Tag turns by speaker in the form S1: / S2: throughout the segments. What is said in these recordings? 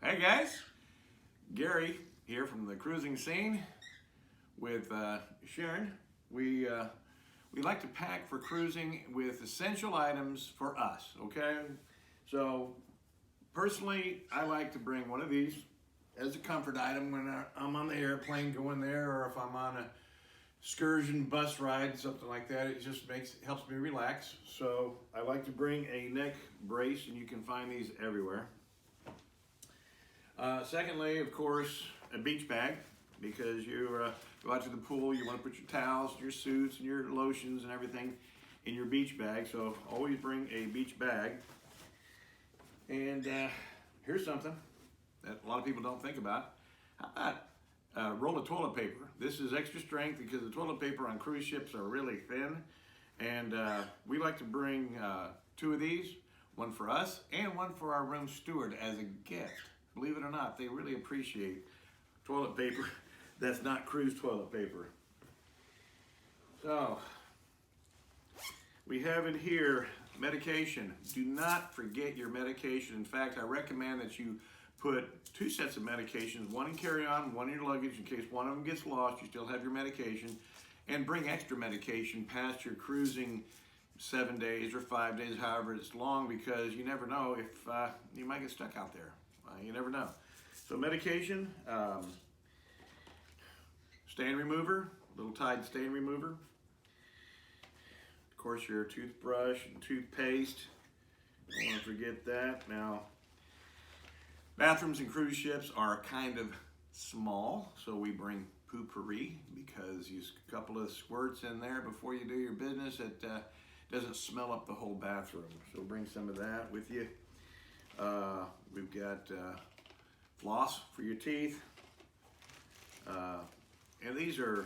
S1: Hey guys, Gary here from the cruising scene with Sharon. We like to pack for cruising with essential items for us. Okay, so personally, I like to bring one of these as a comfort item when I'm on the airplane going there, or if I'm on a excursion bus ride, something like that. It just helps me relax. So I like to bring a neck brace, and you can find these everywhere. Secondly, of course, a beach bag, because you go out to the pool, you want to put your towels, your suits, and your lotions and everything in your beach bag. So always bring a beach bag. And here's something that a lot of people don't think about. How about a roll of toilet paper? This is extra strength because the toilet paper on cruise ships are really thin. And we like to bring two of these, one for us and one for our room steward as a gift. Believe it or not, they really appreciate toilet paper that's not cruise toilet paper. So, we have in here medication. Do not forget your medication. In fact, I recommend that you put two sets of medications, one in carry-on, one in your luggage, in case one of them gets lost, you still have your medication. And bring extra medication past your cruising 7 days or 5 days, however it's long, because you never know if you might get stuck out there. You never know. So medication, stain remover, little Tide stain remover. Of course, your toothbrush and toothpaste. Don't want to forget that. Now, bathrooms and cruise ships are kind of small, so we bring poo-pourri because use a couple of squirts in there before you do your business. It doesn't smell up the whole bathroom. So bring some of that with you. We've got floss for your teeth, and these are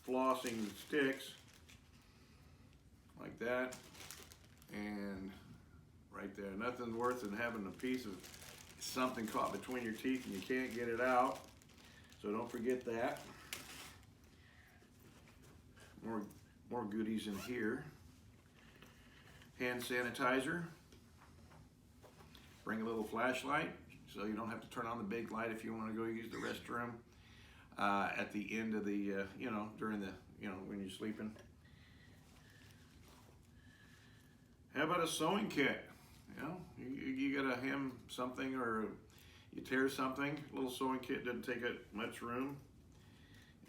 S1: flossing sticks like that, and right there, nothing worse than having a piece of something caught between your teeth and you can't get it out, so don't forget that. More goodies in here. Hand sanitizer. Bring a little flashlight so you don't have to turn on the big light if you want to go use the restroom at the end of the, during the, when you're sleeping. How about a sewing kit? You got to hem something or you tear something. A little sewing kit doesn't take up much room.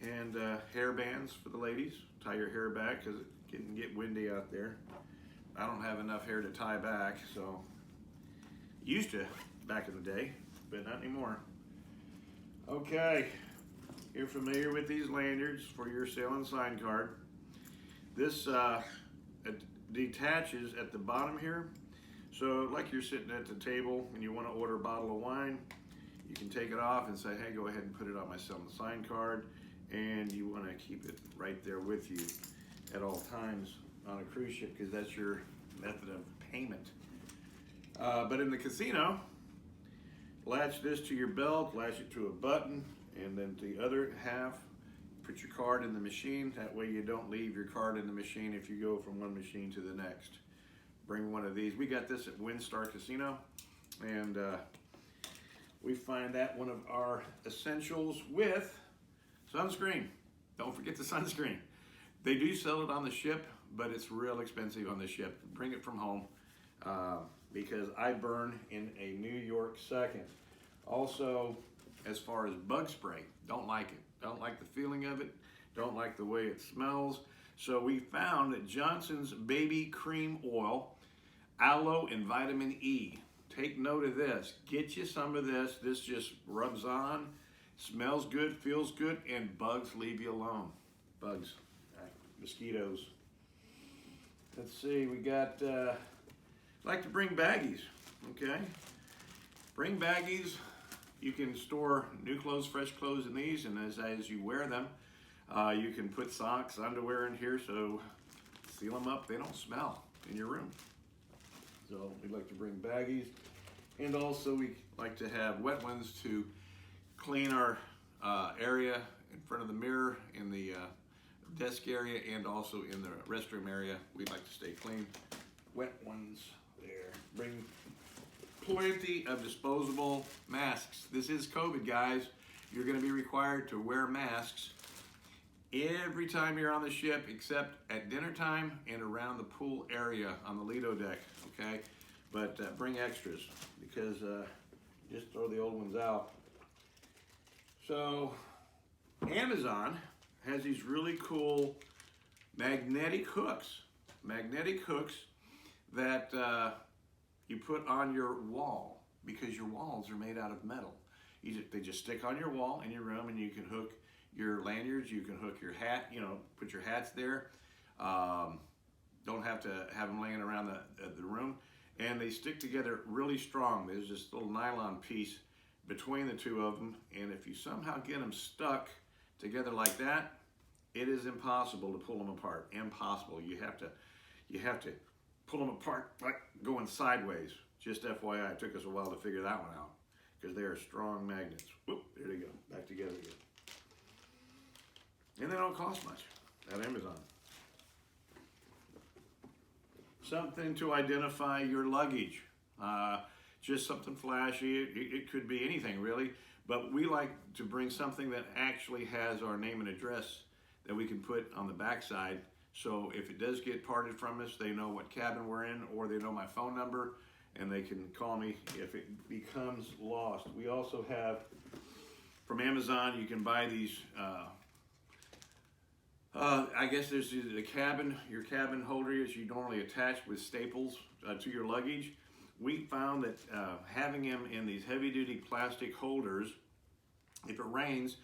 S1: And hair bands for the ladies. Tie your hair back because it can get windy out there. I don't have enough hair to tie back, so. Used to back in the day, but not anymore. Okay, you're familiar with these lanyards for your sail and sign card. This it detaches at the bottom here. So like you're sitting at the table and you want to order a bottle of wine, you can take it off and say, hey, go ahead and put it on my sail and sign card, and you want to keep it right there with you at all times on a cruise ship because that's your method of payment. But in the casino, latch this to your belt, latch it to a button, and then the other half, put your card in the machine. That way you don't leave your card in the machine if you go from one machine to the next. Bring one of these. We got this at WinStar Casino, and we find that one of our essentials with sunscreen. Don't forget the sunscreen. They do sell it on the ship, but it's real expensive on the ship. Bring it from home. Because I burn in a New York second. Also, as far as bug spray, don't like it. Don't like the feeling of it. Don't like the way it smells. So we found that Johnson's Baby Cream Oil, Aloe and Vitamin E. Take note of this. Get you some of this. This just rubs on, smells good, feels good, and bugs leave you alone. Bugs, mosquitoes. Let's see, we got... like to bring baggies, okay? Bring baggies. You can store new clothes, fresh clothes in these, and as you wear them, you can put socks, underwear in here, so seal them up. They don't smell in your room. So we like to bring baggies. And also we like to have wet ones to clean our area in front of the mirror, in the desk area, and also in the restroom area. We like to stay clean. Wet ones there. Bring plenty of disposable masks. This is COVID, guys. You're going to be required to wear masks every time you're on the ship, except at dinner time and around the pool area on the Lido deck, okay? But bring extras, because just throw the old ones out. So Amazon has these really cool magnetic hooks that you put on your wall, because your walls are made out of metal. They just stick on your wall in your room, and you can hook your lanyards, you can hook your hat, put your hats there. Don't have to have them laying around the room. And they stick together really strong. There's this little nylon piece between the two of them, and if you somehow get them stuck together like that, it is impossible to pull them apart. Impossible. You have to pull them apart like going sideways. Just FYI, it took us a while to figure that one out, because they are strong magnets. Whoop, there they go, back together again. And they don't cost much at Amazon. Something to identify your luggage. Just something flashy. It could be anything, really. But we like to bring something that actually has our name and address that we can put on the backside. So if it does get parted from us, they know what cabin we're in, or they know my phone number, and they can call me if it becomes lost. We also have, from Amazon, you can buy these, I guess there's your cabin holder is you normally attach with staples to your luggage. We found that having them in these heavy-duty plastic holders, if it rains,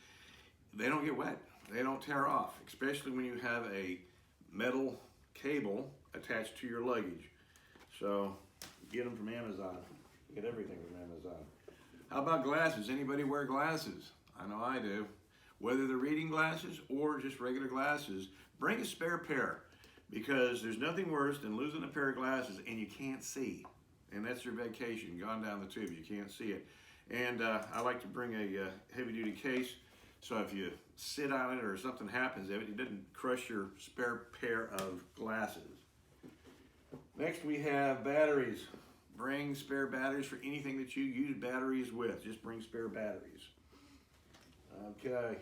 S1: they don't get wet. They don't tear off, especially when you have a metal cable attached to your luggage. So get them from Amazon. Get everything from Amazon. How about glasses? Anybody wear glasses? I know I do. Whether they're reading glasses or just regular glasses, bring a spare pair, because there's nothing worse than losing a pair of glasses and you can't see. And that's your vacation, gone down the tube, you can't see it. And I like to bring a heavy-duty case, so if you sit on it or something happens, it doesn't crush your spare pair of glasses. Next we have batteries. Bring spare batteries for anything that you use batteries with. Just bring spare batteries. Okay.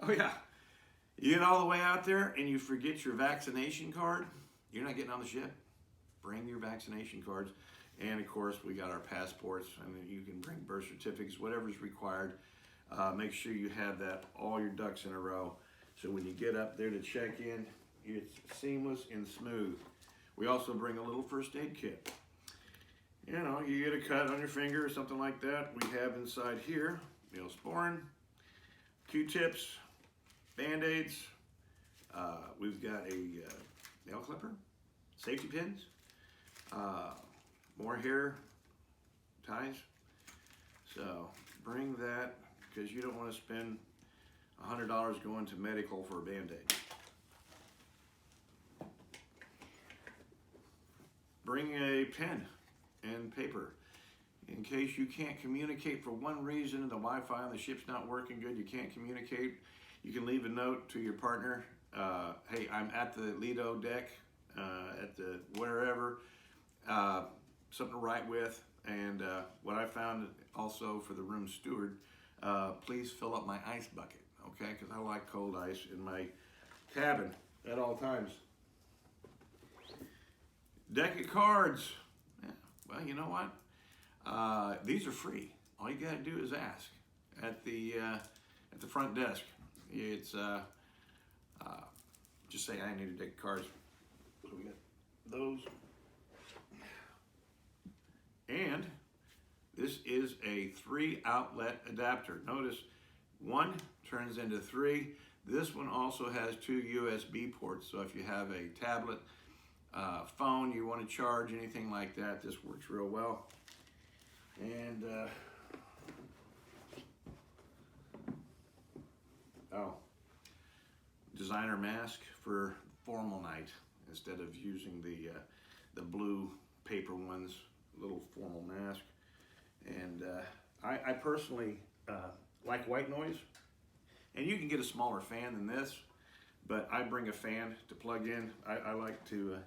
S1: Oh yeah, you get all the way out there and you forget your vaccination card, you're not getting on the ship. Bring your vaccination cards. And of course, we got our passports, and then you can bring birth certificates, whatever's required. Make sure you have that, all your ducks in a row. So when you get up there to check in, it's seamless and smooth. We also bring a little first aid kit. You get a cut on your finger or something like that. We have inside here Neosporin, Q-tips, Band-Aids. We've got a nail clipper, safety pins, more hair ties. So bring that, because you don't want to spend $100 going to medical for a Band-Aid. Bring a pen and paper. In case you can't communicate for one reason, the Wi-Fi on the ship's not working good, you can't communicate, you can leave a note to your partner. Hey, I'm at the Lido deck, at the wherever, something to write with. And what I found also for the room steward, please fill up my ice bucket, okay? Because I like cold ice in my cabin at all times. Deck of cards. Yeah, well, you know what? These are free. All you gotta do is ask at the front desk. It's just say I need a deck of cards. So we got those. And this is a 3-outlet adapter. Notice one turns into 3. This one also has 2 USB ports. So if you have a tablet, phone, you want to charge, anything like that, this works real well. And designer mask for formal night instead of using the blue paper ones, little formal mask. And I personally like white noise, and you can get a smaller fan than this, but I bring a fan to plug in. I like to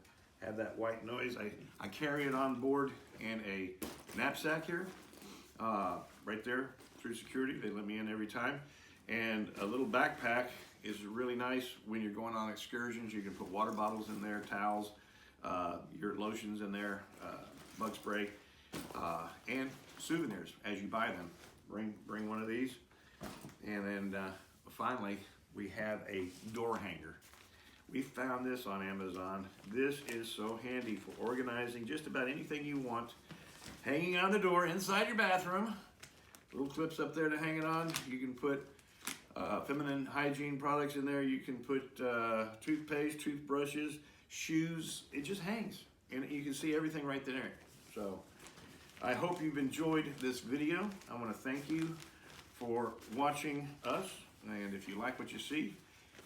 S1: have that white noise. I carry it on board in a knapsack here, right there through security. They let me in every time. And a little backpack is really nice when you're going on excursions. You can put water bottles in there, towels, your lotions in there, bug spray, and souvenirs as you buy them. Bring one of these. And then finally, we have a door hanger. We found this on Amazon. This is so handy for organizing just about anything you want. Hanging on the door inside your bathroom. Little clips up there to hang it on. You can put feminine hygiene products in there. You can put toothpaste, toothbrushes, shoes. It just hangs. And you can see everything right there. So I hope you've enjoyed this video. I want to thank you for watching us. And if you like what you see,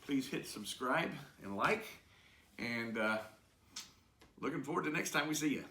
S1: please hit subscribe and like. And looking forward to next time we see you.